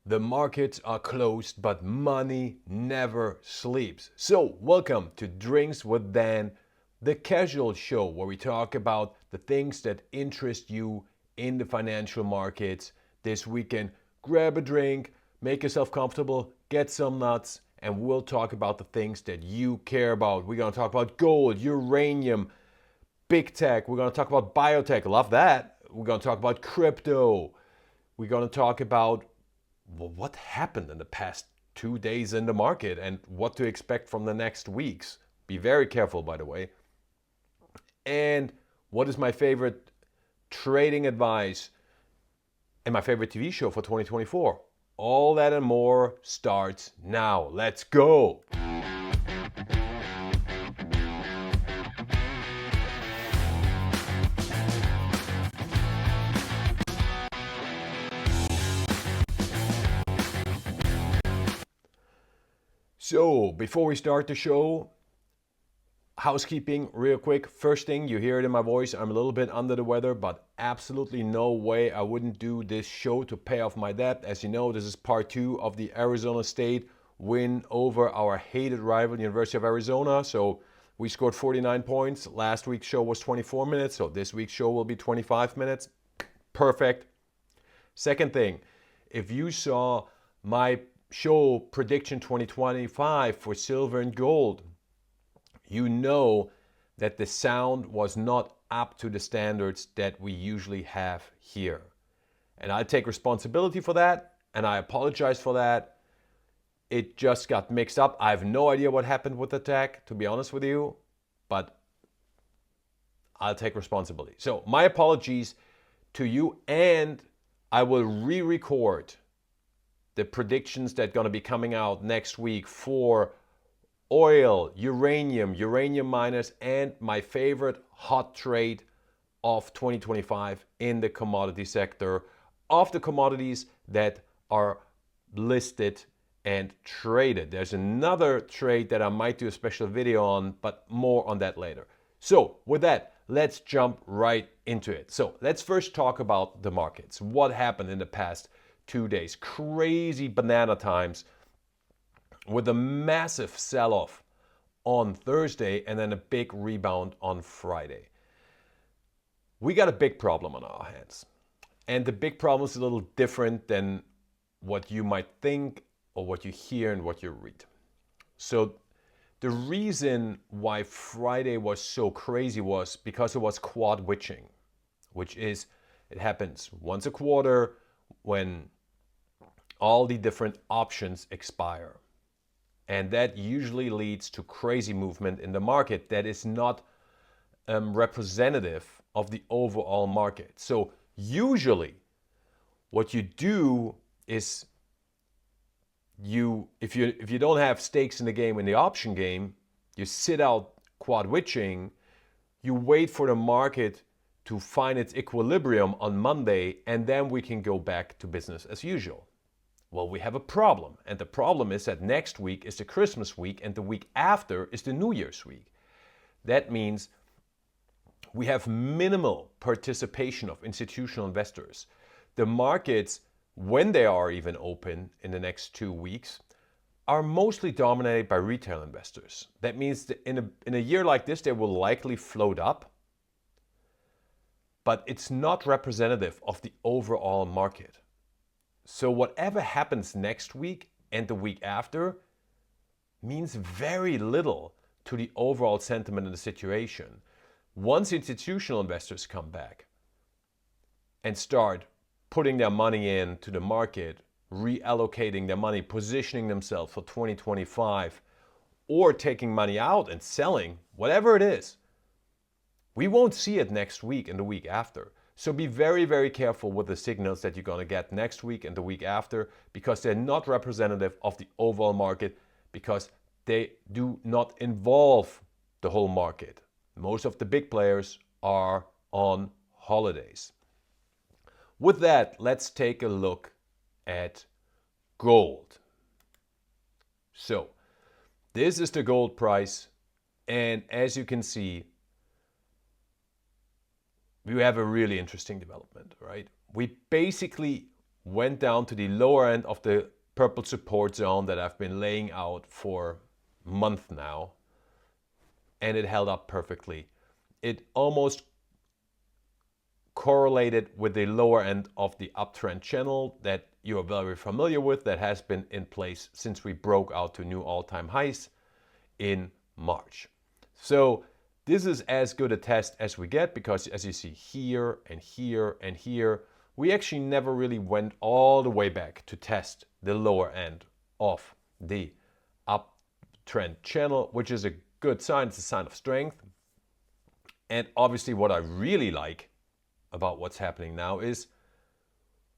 The markets are closed, but money never sleeps. So, welcome to Drinks with Dan, the casual show where we talk about the things that interest you in the financial markets this weekend. Grab a drink, make yourself comfortable, get some nuts, and we'll talk about the things that you care about. We're going to talk about gold, uranium, big tech. We're going to talk about biotech. Love that. We're going to talk about crypto. We're going to talk about what happened in the past 2 days in the market and what to expect from the next weeks. Be very careful, by the way. And what is my favorite trading advice and my favorite TV show for 2024? All that and more starts now. Let's go. So, before we start the show, housekeeping real quick. First thing, you hear it in my voice, I'm a little bit under the weather, but absolutely no way I wouldn't do this show to pay off my debt. As you know, this is part 2 of the Arizona State win over our hated rival, University of Arizona. So we scored 49 points. Last week's show was 24 minutes, so this week's show will be 25 minutes. Perfect. Second thing, if you saw my show prediction 2025 for silver and gold, you know that the sound was not up to the standards that we usually have here. And I take responsibility for that, and I apologize for that. It just got mixed up. I have no idea what happened with the tech, to be honest with you, but I'll take responsibility. So my apologies to you, and I will re-record the predictions that are going to be coming out next week for oil, uranium miners, and my favorite hot trade of 2025 in the commodity sector, of the commodities that are listed and traded. There's another trade that I might do a special video on, but more on that later. So with that, let's jump right into it. So let's first talk about the markets. What happened in the past 2 days? Crazy banana times with a massive sell-off on Thursday and then a big rebound on Friday. We got a big problem on our hands. And the big problem is a little different than what you might think or what you hear and what you read. So the reason why Friday was so crazy was because it was quad witching, which is, it happens once a quarter when all the different options expire. And that usually leads to crazy movement in the market that is not representative of the overall market. So usually what you do is if you don't have stakes in the game, in the option game, you sit out quad witching, you wait for the market to find its equilibrium on Monday, and then we can go back to business as usual. Well, we have a problem, and the problem is that next week is the Christmas week and the week after is the New Year's week. That means we have minimal participation of institutional investors. The markets, when they are even open in the next 2 weeks, are mostly dominated by retail investors. That means that in a year like this, they will likely float up, but it's not representative of the overall market. So whatever happens next week and the week after means very little to the overall sentiment in the situation. Once institutional investors come back and start putting their money into the market, reallocating their money, positioning themselves for 2025, or taking money out and selling, whatever it is, we won't see it next week and the week after. So be very, very careful with the signals that you're going to get next week and the week after, because they're not representative of the overall market, because they do not involve the whole market. Most of the big players are on holidays. With that, let's take a look at gold. So this is the gold price, and as you can see, we have a really interesting development, right? We basically went down to the lower end of the purple support zone that I've been laying out for a month now, and it held up perfectly. It almost correlated with the lower end of the uptrend channel that you are very familiar with, that has been in place since we broke out to new all-time highs in March. So this is as good a test as we get, because as you see here and here and here, we actually never really went all the way back to test the lower end of the uptrend channel, which is a good sign. It's a sign of strength. And obviously what I really like about what's happening now is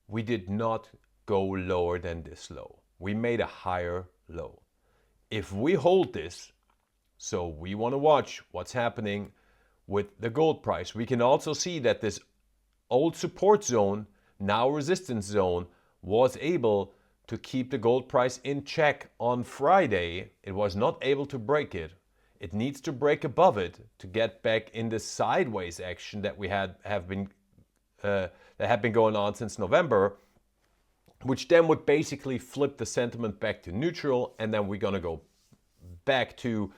we did not go lower than this low. We made a higher low. If we hold this, so we want to watch what's happening with the gold price. We can also see that this old support zone, now resistance zone, was able to keep the gold price in check on Friday. It was not able to break it. It needs to break above it to get back in the sideways action that we have been going on since November, which then would basically flip the sentiment back to neutral, and then we're gonna go back to,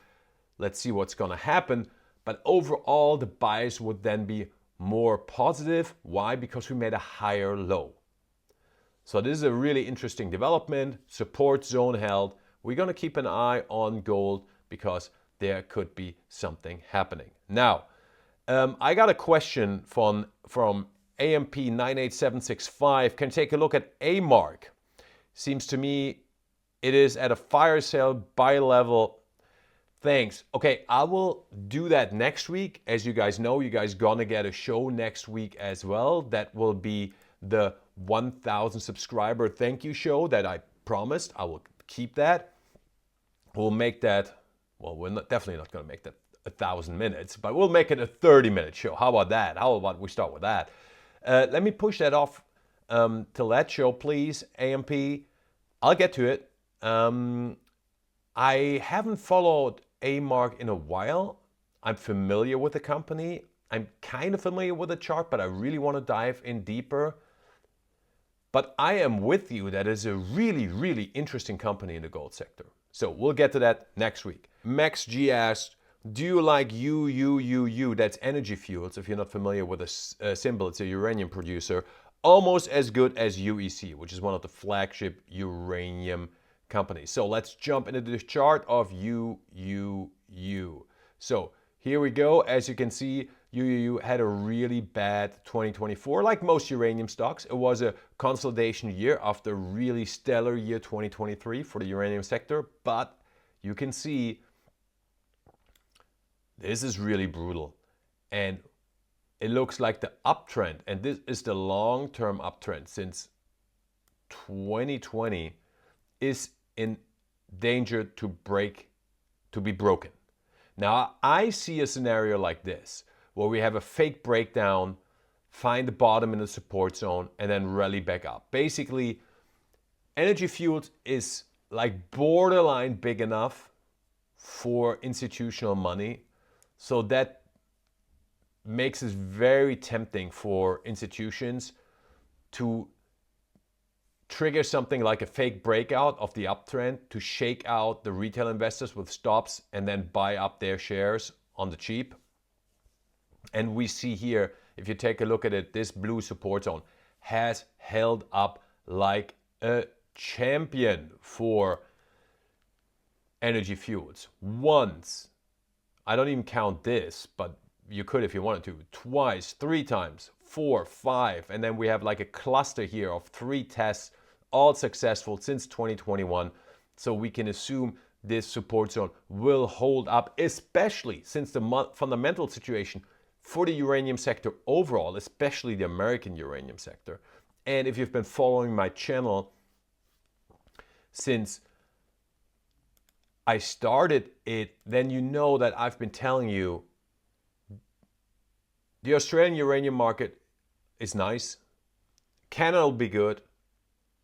let's see what's gonna happen. But overall, the bias would then be more positive. Why? Because we made a higher low. So this is a really interesting development. Support zone held. We're gonna keep an eye on gold because there could be something happening. Now, I got a question from AMP 98765. Can take a look at A-Mark. Seems to me it is at a fire sale buy level. Thanks. Okay, I will do that next week. As you guys know, you guys gonna get a show next week as well. That will be the 1,000 subscriber thank you show that I promised. I will keep that. We'll make that, well, we're definitely not gonna make that 1,000 minutes, but we'll make it a 30-minute show. How about that? How about we start with that? Let me push that off till that show, please, AMP. I'll get to it. I haven't followed A-Mark in a while. I'm familiar with the company. I'm kind of familiar with the chart, but I really want to dive in deeper. But I am with you that is a really, really interesting company in the gold sector. So we'll get to that next week. Max G asked, do you like UUUU? That's Energy Fuels. If you're not familiar with a symbol, it's a uranium producer. Almost as good as UEC, which is one of the flagship uranium companies. So let's jump into the chart of UUU. So here we go. As you can see, UUU had a really bad 2024, like most uranium stocks. It was a consolidation year after a really stellar year 2023 for the uranium sector. But you can see this is really brutal. And it looks like the uptrend, and this is the long-term uptrend since 2020, is in danger to be broken. Now, I see a scenario like this, where we have a fake breakdown, find the bottom in the support zone, and then rally back up. Basically, Energy Fuels is like borderline big enough for institutional money, so that makes it very tempting for institutions to trigger something like a fake breakout of the uptrend to shake out the retail investors with stops and then buy up their shares on the cheap. And we see here, if you take a look at it, this blue support zone has held up like a champion for Energy Fuels. Once, I don't even count this, but you could if you wanted to, twice, 3 times, 4, 5, and then we have like a cluster here of 3 tests, all successful since 2021. So we can assume this support zone will hold up, especially since the fundamental situation for the uranium sector overall, especially the American uranium sector. And if you've been following my channel since I started it, then you know that I've been telling you the Australian uranium market is nice. Canada will be good,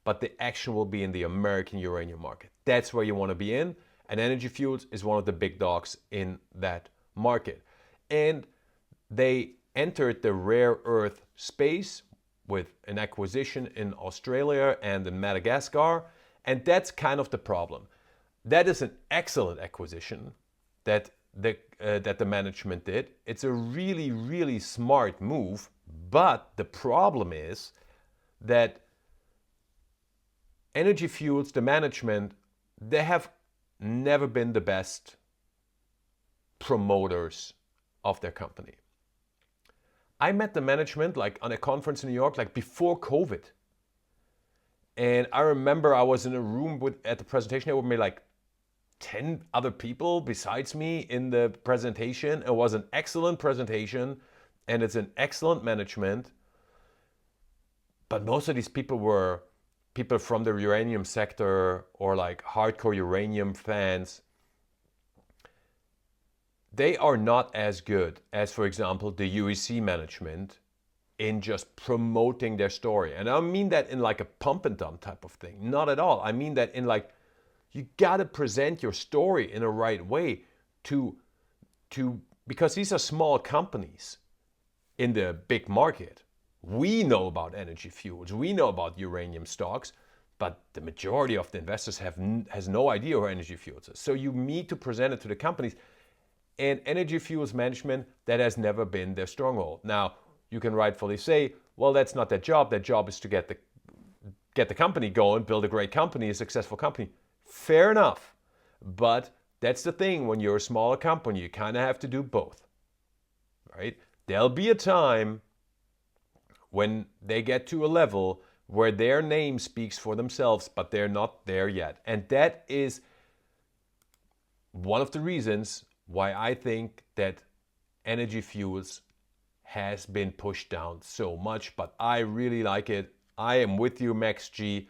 but the action will be in the American uranium market. That's where you want to be in, and Energy Fuels is one of the big dogs in that market. And they entered the rare earth space with an acquisition in Australia and in Madagascar, and that's kind of the problem. That is an excellent acquisition that the management did. It's a really, really smart move, but the problem is that Energy Fuels, the management, they have never been the best promoters of their company. I met the management like on a conference in New York, like before COVID. And I remember I was in a room at the presentation, there were maybe like 10 other people besides me in the presentation. It was an excellent presentation and it's an excellent management. But most of these people were people from the uranium sector or like hardcore uranium fans. They are not as good as, for example, the UEC management in just promoting their story. And I don't mean that in like a pump and dump type of thing. Not at all. I mean that in like, you got to present your story in a right way because these are small companies in the big market. We know about Energy Fuels, we know about uranium stocks, but the majority of the investors has no idea who Energy Fuels is. So you need to present it to the companies. And Energy Fuels management, that has never been their stronghold. Now, you can rightfully say, well, that's not their job. Their job is to get the company going, build a great company, a successful company. Fair enough. But that's the thing, when you're a smaller company, you kind of have to do both, right? There'll be a time when they get to a level where their name speaks for themselves, but they're not there yet. And that is one of the reasons why I think that Energy Fuels has been pushed down so much, but I really like it. I am with you, Max G.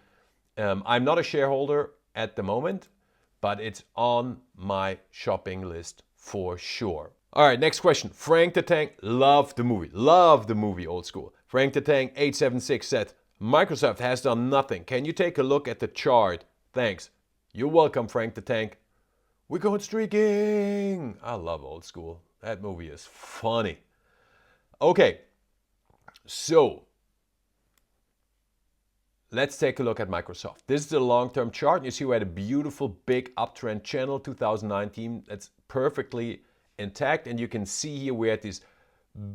I'm not a shareholder at the moment, but it's on my shopping list for sure. All right, next question. Frank the Tank, love the movie, old school. Frank the Tank 876 said, Microsoft has done nothing. Can you take a look at the chart? Thanks. You're welcome, Frank the Tank. We're going streaking. I love old school. That movie is funny. Okay, so let's take a look at Microsoft. This is the long-term chart. You see we had a beautiful big uptrend channel 2019. That's perfectly intact. And you can see here we had these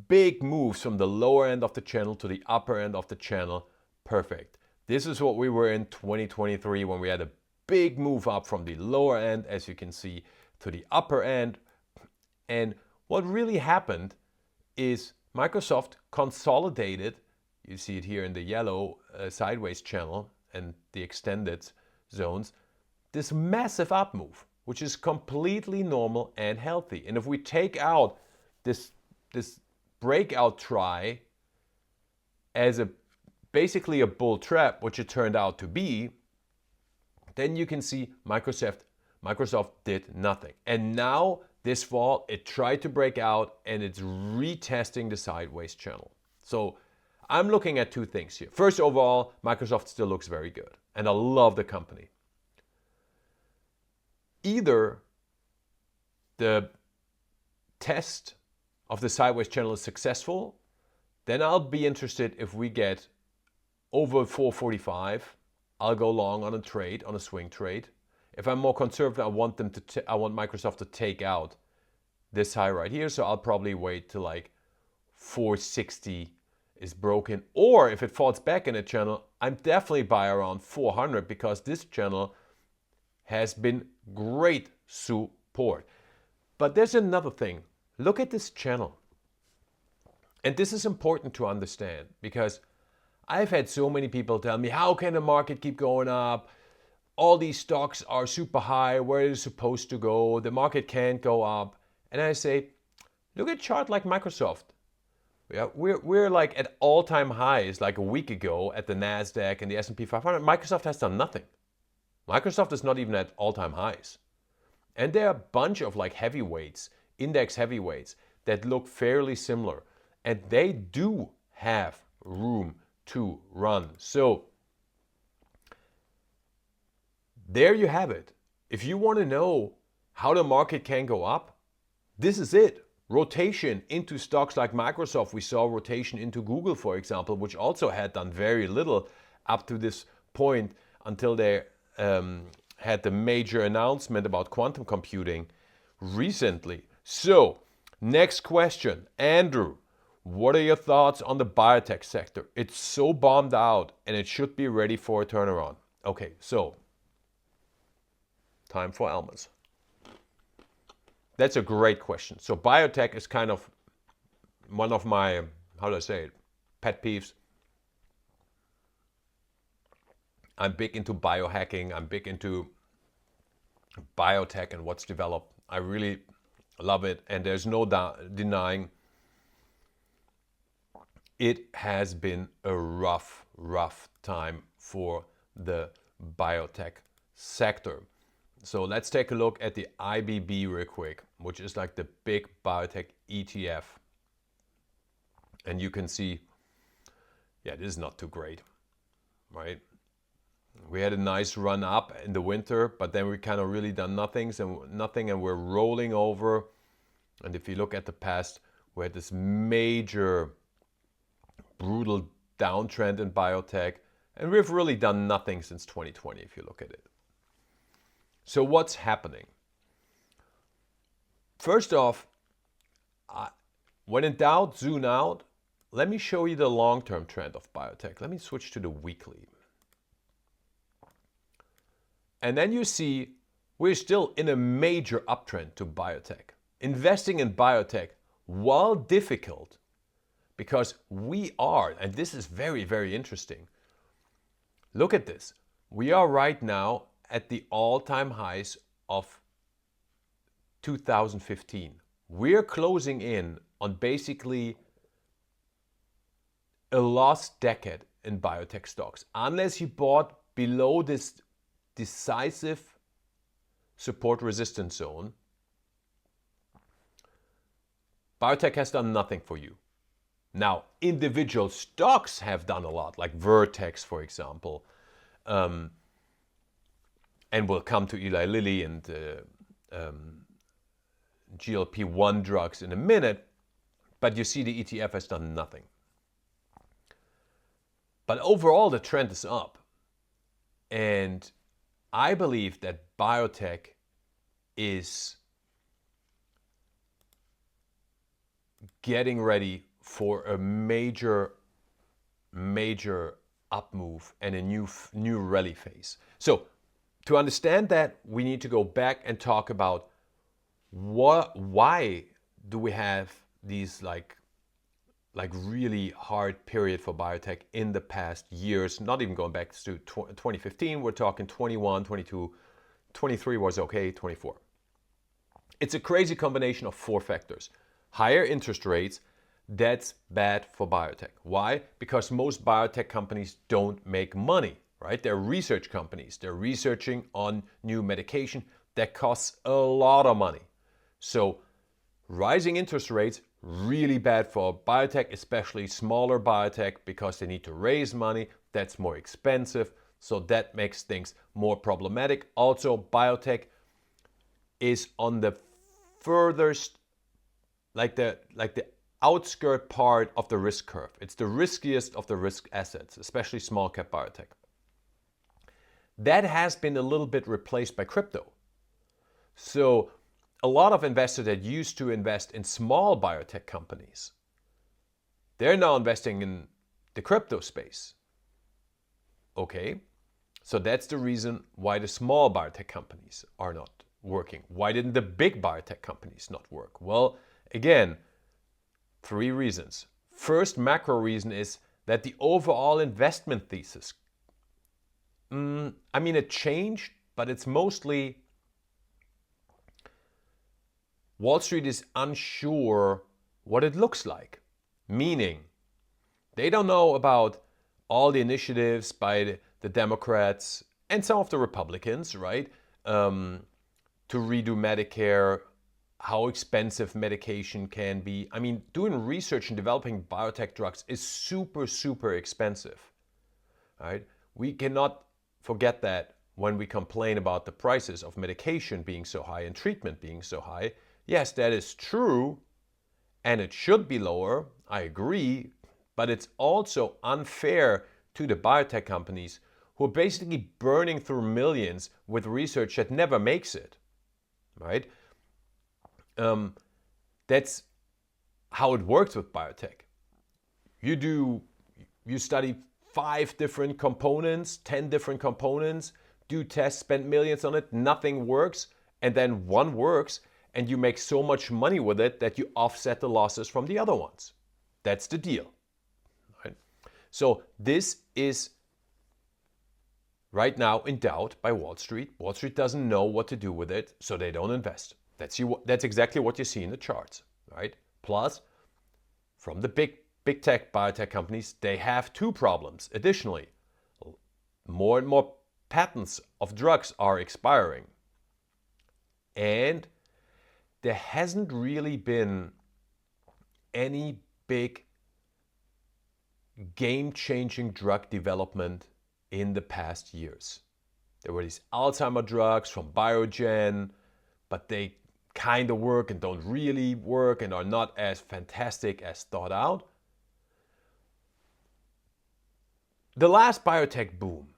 big moves from the lower end of the channel to the upper end of the channel. Perfect. This is what we were in 2023 when we had a big move up from the lower end, as you can see, to the upper end. And what really happened is Microsoft consolidated, you see it here in the yellow sideways channel and the extended zones, this massive up move, which is completely normal and healthy. And if we take out this breakout try as basically a bull trap, which it turned out to be, then you can see Microsoft did nothing. And now this fall, it tried to break out and it's retesting the sideways channel. So I'm looking at two things here. First of all, Microsoft still looks very good and I love the company. Either the test of the sideways channel is successful, then I'll be interested if we get over 445. I'll go long on a trade, on a swing trade. If I'm more conservative, I want Microsoft to take out this high right here. So I'll probably wait till like 460 is broken. Or if it falls back in a channel, I'm definitely buy around 400 because this channel has been great support. But there's another thing. Look at this channel. And this is important to understand because I've had so many people tell me, how can the market keep going up? All these stocks are super high, where is it supposed to go? The market can't go up. And I say, look at a chart like Microsoft. Yeah, we're like at all-time highs like a week ago at the NASDAQ and the S&P 500. Microsoft has done nothing. Microsoft is not even at all-time highs. And there are a bunch of like heavyweights, index heavyweights that look fairly similar. And they do have room to run. So there you have it. If you want to know how the market can go up, this is it. rotation into stocks like Microsoft. We saw rotation into Google, for example, which also had done very little up to this point until they had the major announcement about quantum computing recently. So, next question, Andrew. What are your thoughts on the biotech sector? It's so bombed out and it should be ready for a turnaround. Okay, so time for Almas. That's a great question. So biotech is kind of one of my, how do I say it, pet peeves. I'm big into biohacking. I'm big into biotech and what's developed. I really love it. And there's no denying it has been a rough time for the biotech sector. So let's take a look at the IBB real quick, which is like the big biotech ETF. And you can see, yeah, this is not too great, right? We had a nice run up in the winter, but then we kind of really done nothing and we're rolling over. And if you look at the past, we had this major brutal downtrend in biotech, and we've really done nothing since 2020 if you look at it. So what's happening? First off, when in doubt, zoom out. Let me show you the long-term trend of biotech. Let me switch to the weekly. And then you see we're still in a major uptrend to biotech. Investing in biotech, while difficult, because we are, and this is very, very interesting. Look at this. We are right now at the all-time highs of 2015. We're closing in on basically a lost decade in biotech stocks. Unless you bought below this decisive support resistance zone, biotech has done nothing for you. Now, individual stocks have done a lot, like Vertex, for example. And we'll come to Eli Lilly and GLP-1 drugs in a minute. But you see the ETF has done nothing. But overall, the trend is up. And I believe that biotech is getting ready for a major up move and a new rally phase. So to understand that, we need to go back and talk about why do we have these like really hard period for biotech in the past years, not even going back to 2015, we're talking 21, 22, 23 was okay, 24. It's a crazy combination of four factors. Higher interest rates, that's bad for biotech. Why? Because most biotech companies don't make money, right? They're research companies. They're researching on new medication that costs a lot of money. So rising interest rates, really bad for biotech, especially smaller biotech, because they need to raise money. That's more expensive. So that makes things more problematic. Also, biotech is on the furthest, like the outskirt part of the risk curve. It's the riskiest of the risk assets, especially small cap biotech. That has been a little bit replaced by crypto. So a lot of investors that used to invest in small biotech companies, they're now investing in the crypto space. Okay, so that's the reason why the small biotech companies are not working. Why didn't the big biotech companies not work? Well, again, three reasons. First macro reason is that the overall investment thesis, it changed, but it's mostly Wall Street is unsure what it looks like. Meaning, they don't know about all the initiatives by the Democrats and some of the Republicans, right? To redo Medicare, how expensive medication can be. I mean, doing research and developing biotech drugs is super, super expensive, right? We cannot forget that when we complain about the prices of medication being so high and treatment being so high. Yes, that is true, and it should be lower, I agree, but it's also unfair to the biotech companies who are basically burning through millions with research that never makes it, right? That's how it works with biotech. You study 5 different components, 10 different components, do tests, spend millions on it, nothing works, and then one works, and you make so much money with it that you offset the losses from the other ones. That's the deal, right? So this is right now in doubt by Wall Street. Wall Street doesn't know what to do with it, so they don't invest. That's exactly what you see in the charts, right? Plus, from the big tech biotech companies, they have 2 problems. Additionally, more and more patents of drugs are expiring. And there hasn't really been any big game-changing drug development in the past years. There were these Alzheimer drugs from Biogen, but they kind of work and don't really work and are not as fantastic as thought out. The last biotech boom,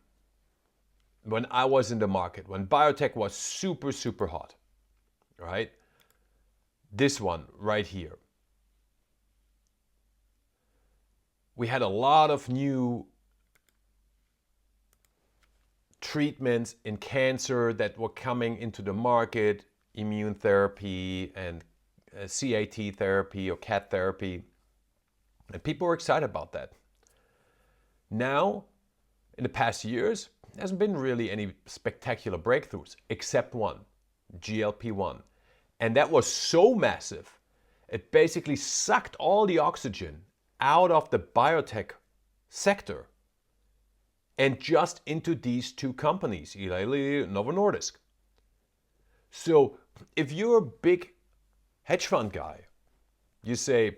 when I was in the market, when biotech was super, super hot, right? This one right here. We had a lot of new treatments in cancer that were coming into the market, immune therapy and CAT therapy or CAT therapy. And people were excited about that. Now, in the past years, there hasn't been really any spectacular breakthroughs, except one, GLP-1. And that was so massive, it basically sucked all the oxygen out of the biotech sector and just into these 2 companies, Eli Lilly and Novo Nordisk. So if you're a big hedge fund guy, you say,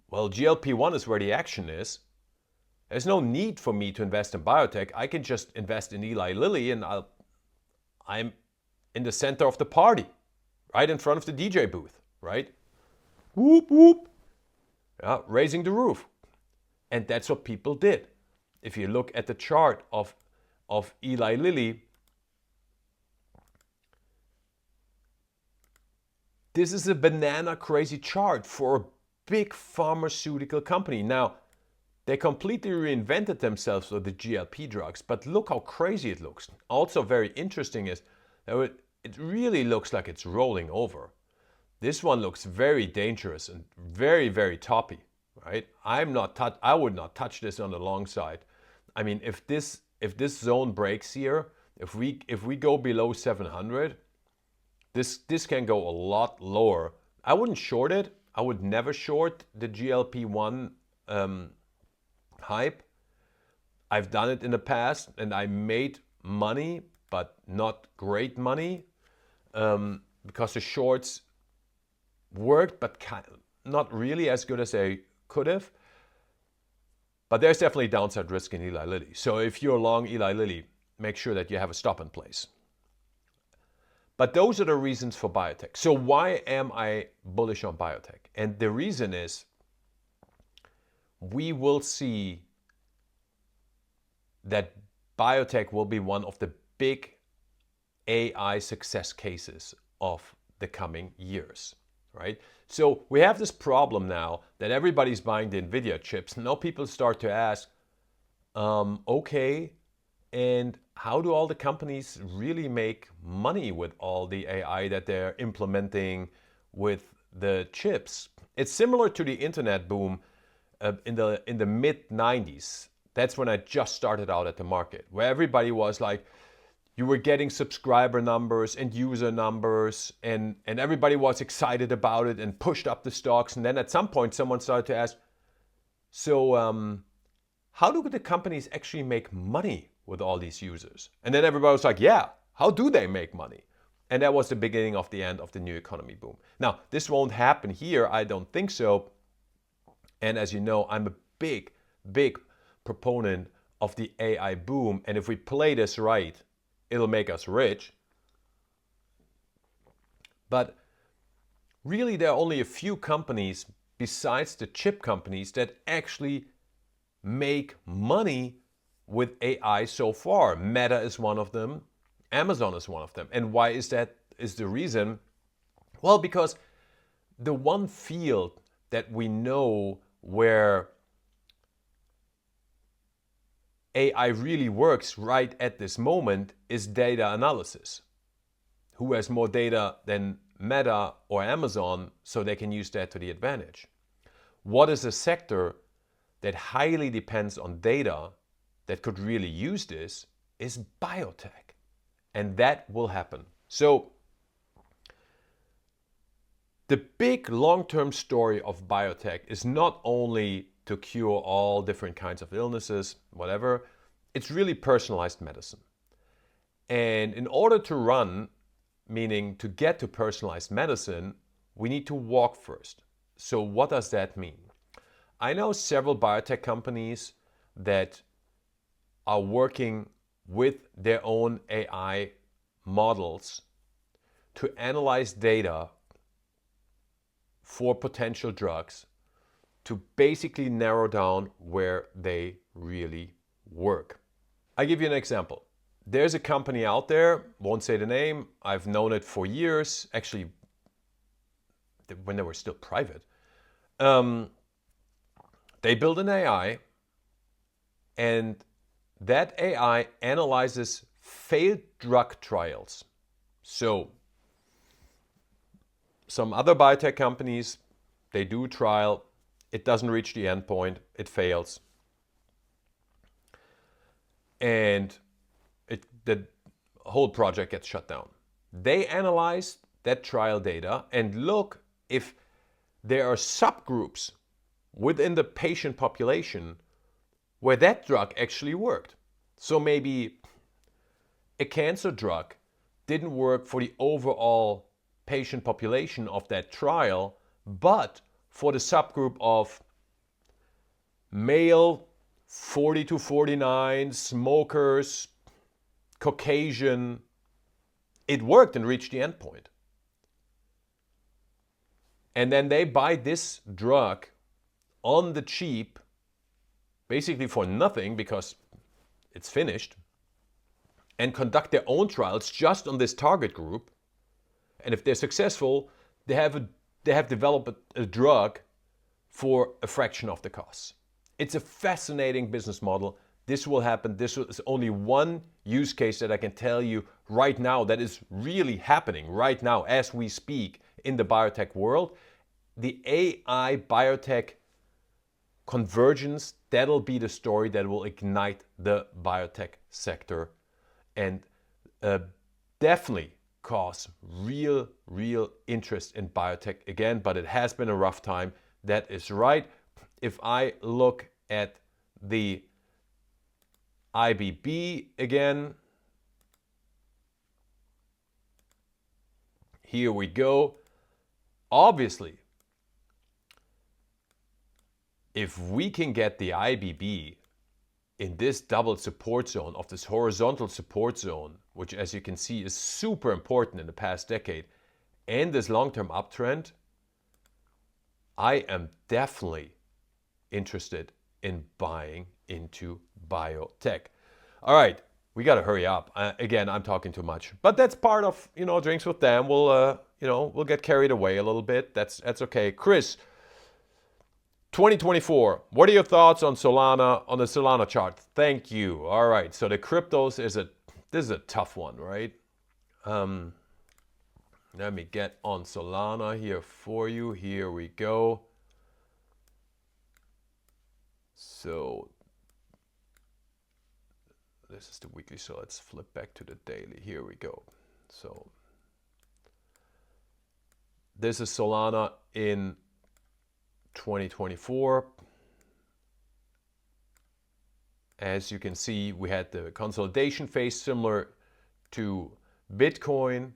well, GLP-1 is where the action is. There's no need for me to invest in biotech. I can just invest in Eli Lilly and I'm in the center of the party, right in front of the DJ booth, right? Whoop, whoop. Yeah, raising the roof. And that's what people did. If you look at the chart of Eli Lilly, this is a banana crazy chart for a big pharmaceutical company. Now, they completely reinvented themselves with the GLP drugs, but look how crazy it looks. Also very interesting is that it really looks like it's rolling over. This one looks very dangerous and very, very toppy, right? I would not touch this on the long side. I mean, if this zone breaks here, if we go below 700, this can go a lot lower. I wouldn't short it. I would never short the GLP-1 hype. I've done it in the past and I made money, but not great money, because the shorts worked, but not really as good as they could have. But there's definitely downside risk in Eli Lilly. So if you're long Eli Lilly, make sure that you have a stop in place. But those are the reasons for biotech. So why am I bullish on biotech? And the reason is we will see that biotech will be one of the big AI success cases of the coming years, right? So we have this problem now that everybody's buying the NVIDIA chips. Now people start to ask, okay, and how do all the companies really make money with all the AI that they're implementing with the chips? It's similar to the internet boom in the mid 90s. That's when I just started out at the market, where everybody was like, you were getting subscriber numbers and user numbers, and everybody was excited about it and pushed up the stocks. And then at some point, someone started to ask, so how do the companies actually make money with all these users? And then everybody was like, yeah, how do they make money? And that was the beginning of the end of the new economy boom. Now, this won't happen here. I don't think so. And as you know, I'm a big, big proponent of the AI boom. And if we play this right, it'll make us rich. But really, there are only a few companies besides the chip companies that actually make money with AI so far. Meta is one of them. Amazon is one of them. And why is that? Is the reason? Well, because the one field that we know where AI really works right at this moment is data analysis. Who has more data than Meta or Amazon, so they can use that to the advantage? What is a sector that highly depends on data that could really use this is biotech. And that will happen. So the big long-term story of biotech is not only to cure all different kinds of illnesses, whatever, it's really personalized medicine. And in order to run, meaning to get to personalized medicine, we need to walk first. So what does that mean? I know several biotech companies that are working with their own AI models to analyze data for potential drugs to basically narrow down where they really work. I give you an example. There's a company out there, won't say the name, I've known it for years, actually when they were still private. They build an AI, and that AI analyzes failed drug trials. So some other biotech companies, they do a trial, it doesn't reach the end point, it fails. And the whole project gets shut down. They analyze that trial data and look if there are subgroups within the patient population where that drug actually worked. So maybe a cancer drug didn't work for the overall patient population of that trial, but for the subgroup of male 40 to 49, smokers, Caucasian, it worked and reached the endpoint. And then they buy this drug on the cheap, basically for nothing because it's finished, and conduct their own trials just on this target group. And if they're successful, they have developed a drug for a fraction of the cost. It's a fascinating business model. This will happen. This is only one use case that I can tell you right now that is really happening right now as we speak in the biotech world. The AI biotech convergence, that'll be the story that will ignite the biotech sector and definitely cause real interest in biotech again, but it has been a rough time. That is right. If I look at the IBB again, here we go. Obviously, if we can get the IBB in this double support zone of this horizontal support zone, which as you can see is super important in the past decade, and this long-term uptrend, I am definitely interested in buying into biotech. All right, we got to hurry up. Again, I'm talking too much, but that's part of, Drinks with them. We'll get carried away a little bit. That's okay. Chris, 2024, what are your thoughts on Solana, on the Solana chart? Thank you. All right, so the cryptos this is a tough one, right? Let me get on Solana here for you. Here we go. So this is the weekly, so let's flip back to the daily. Here we go. So this is Solana in 2024. As you can see, we had the consolidation phase similar to Bitcoin,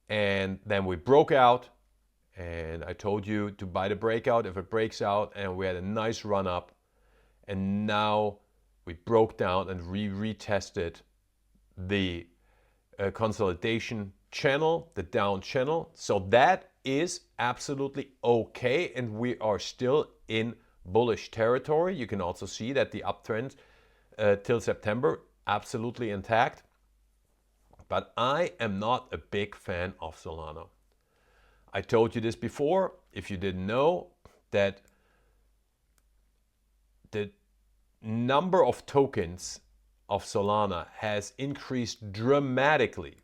and then we broke out, and I told you to buy the breakout if it breaks out, and we had a nice run up, and now we broke down and retested the consolidation channel, the down channel. So that is absolutely okay, and we are still in bullish territory. You can also see that the uptrend till September absolutely intact. But I am not a big fan of Solana. I told you this before, if you didn't know, that the number of tokens of Solana has increased dramatically,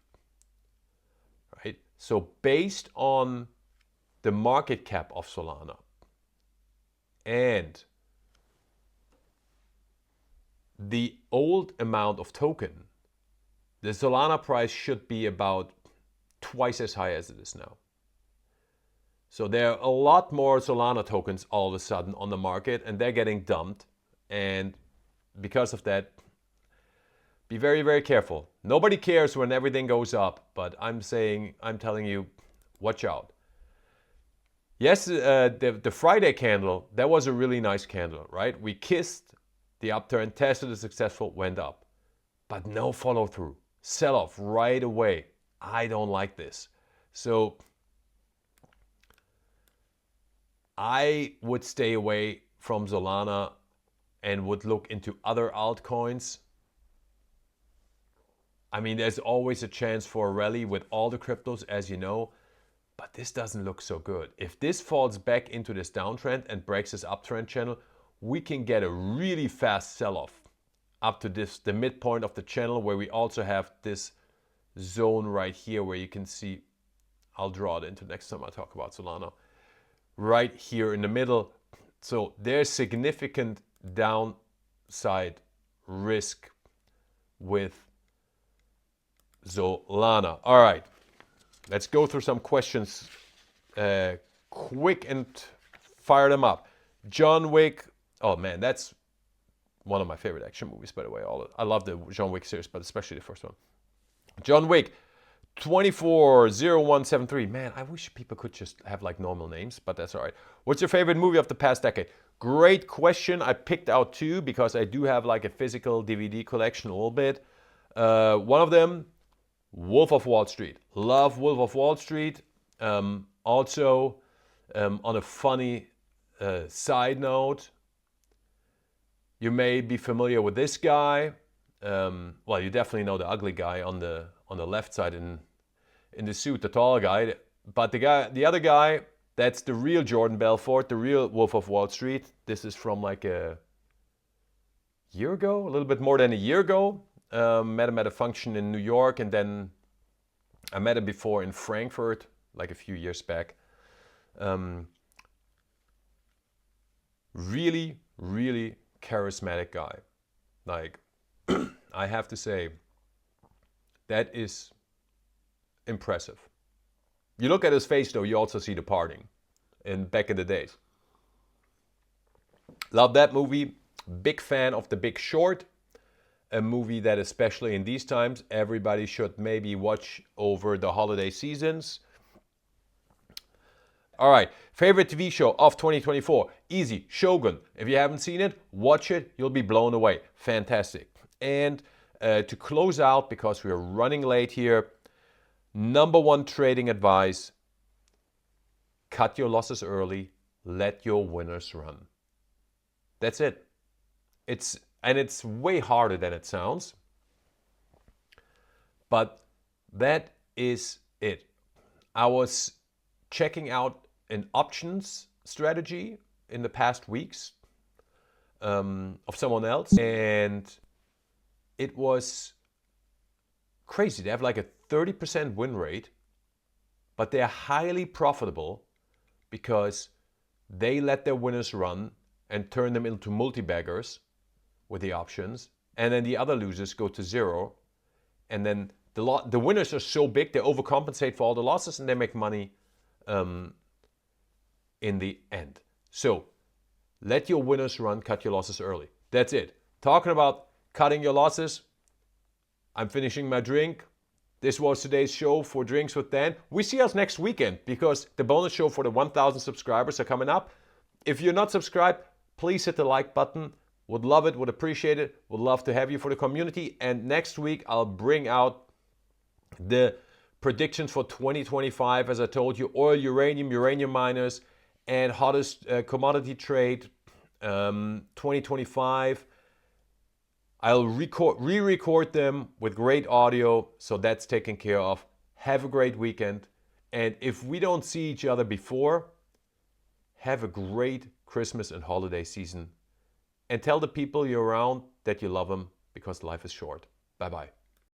right? So based on the market cap of Solana and the old amount of token, the Solana price should be about twice as high as it is now. So there are a lot more Solana tokens all of a sudden on the market, and they're getting dumped. And because of that, be very, very careful. Nobody cares when everything goes up, but I'm telling you, watch out. Yes, the Friday candle, that was a really nice candle, right? We kissed the upturn, tested it successful, went up. But no follow through. Sell off right away. I don't like this. So I would stay away from Solana and would look into other altcoins. I mean, there's always a chance for a rally with all the cryptos, as you know, but this doesn't look so good. If this falls back into this downtrend and breaks this uptrend channel, we can get a really fast sell-off up to the midpoint of the channel, where we also have this zone right here where you can see, I'll draw it into next time I talk about Solana, right here in the middle. So there's significant downside risk with Solana. All right, let's go through some questions quick and fire them up. John Wick, oh man, that's one of my favorite action movies, by the way. I love the John Wick series, but especially the first one. John Wick 240173. Man, I wish people could just have like normal names, but that's all right. What's your favorite movie of the past decade? Great question. I picked out two because I do have like a physical DVD collection a little bit. One of them, Wolf of Wall Street. Love Wolf of Wall Street. Also, on a funny side note, you may be familiar with this guy. Well, you definitely know the ugly guy on the left side in the suit, the tall guy. But the other guy, that's the real Jordan Belfort, the real Wolf of Wall Street. This is from like a year ago, a little bit more than a year ago. Met him at a function in New York, and then I met him before in Frankfurt, like a few years back. Really, really charismatic guy. Like, I have to say, that is impressive. You look at his face though, you also see the parting and back in the days. Love that movie. Big fan of The Big Short, a movie that especially in these times everybody should maybe watch over the holiday seasons. All right, favorite TV show of 2024. Easy, Shogun. If you haven't seen it, watch it. You'll be blown away. Fantastic. And to close out, because we're running late here, number one trading advice: cut your losses early, let your winners run. That's it. It's way harder than it sounds, but that is it. I was checking out an options strategy in the past weeks of someone else, and it was crazy. They have like a 30% win rate, but they're highly profitable because they let their winners run and turn them into multi-baggers with the options, and then the other losers go to zero, and then the winners are so big they overcompensate for all the losses and they make money in the end. So let your winners run, cut your losses early. That's it. Talking about cutting your losses, I'm finishing my drink. This was today's show for Drinks with Dan. We see us next weekend because the bonus show for the 1,000 subscribers are coming up. If you're not subscribed, please hit the like button. Would love it, would appreciate it, would love to have you for the community. And next week, I'll bring out the predictions for 2025, as I told you, oil, uranium miners, and hottest commodity trade 2025. I'll re-record them with great audio, so that's taken care of. Have a great weekend. And if we don't see each other before, have a great Christmas and holiday season. And tell the people you're around that you love them, because life is short. Bye-bye.